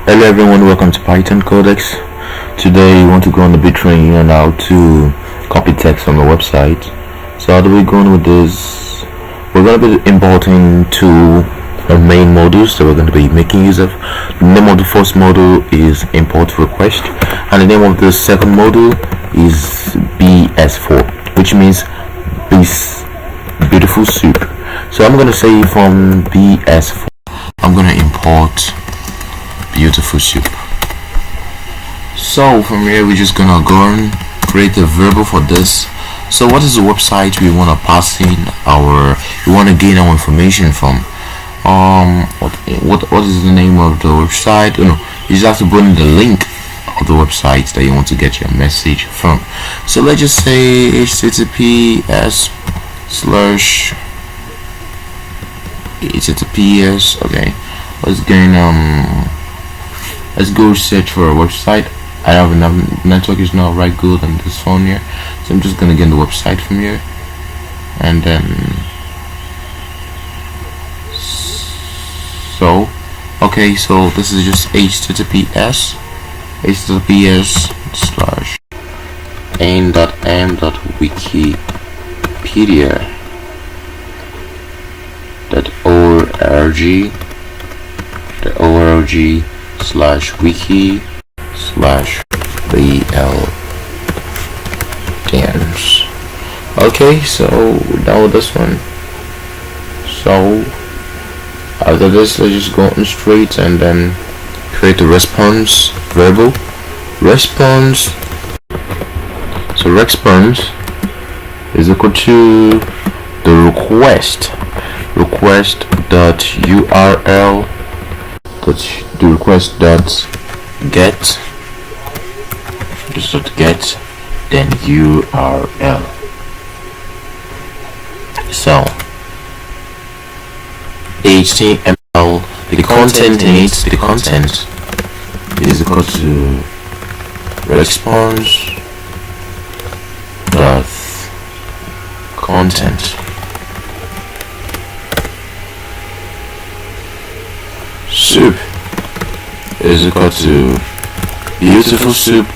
Hello everyone, welcome to Python Codex. Today we want to go on the bit train and how to copy text from the website. So how do we go on with this? We're going to be importing two main modules that we're going to be making use of. The name of the first module is import request, and the name of the second module is BS4, which means beautiful soup. So I'm going to say from BS4 I'm going to import beautiful soup. So from here we're just gonna go and create a variable for this. So what is the website we want to pass in we want to gain our information from? What is the name of the website? You just have to put in the link of the website that you want to get your message from. So let's just say https okay, let's go search for a website. I have enough network is not right good on this phone here, so I'm just gonna get the website from here, and then so this is just https wiki.org/wiki/bl-dance. Okay, so now with this one. So after this, let's just go on straight and then create a response variable. Response. So response is equal to the request.url. The request.get then URL. So HTML, the content is equal to response dot content. Soup is equal to beautiful soup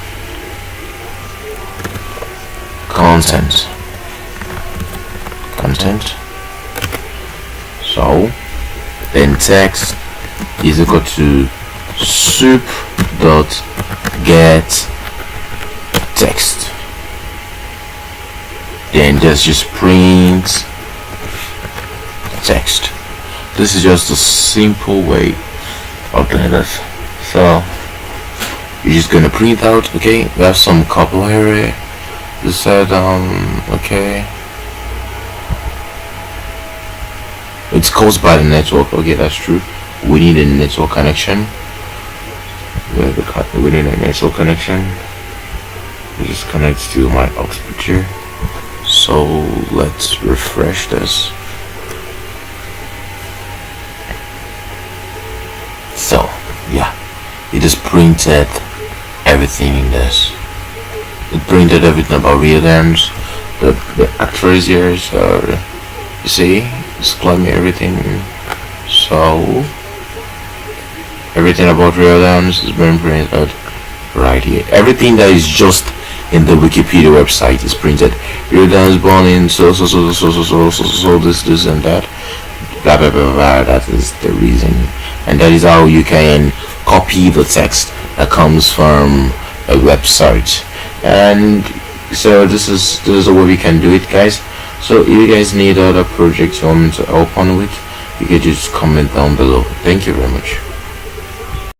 content. So then text is equal to soup dot get text. Then just print text. This is just a simple way of doing this. So you're just gonna print out. Okay, we have some couple here. You said okay, it's caused by the network. Okay, that's true. We need a network connection. We need a network connection. It just connects to my aux picture. So let's refresh this. So yeah, it just printed everything in this. It printed everything about real dance, the actress here. So you see, it's claiming everything. So everything about real dance is being printed right here. Everything that is just in the Wikipedia website is printed. Real dance born in so this and that, blah blah blah blah. That is the reason, and that is how you can copy the text that comes from a website. And so this is the way we can do it, guys. So if you guys need other projects you want me to help on with, you can just comment down below. Thank you very much.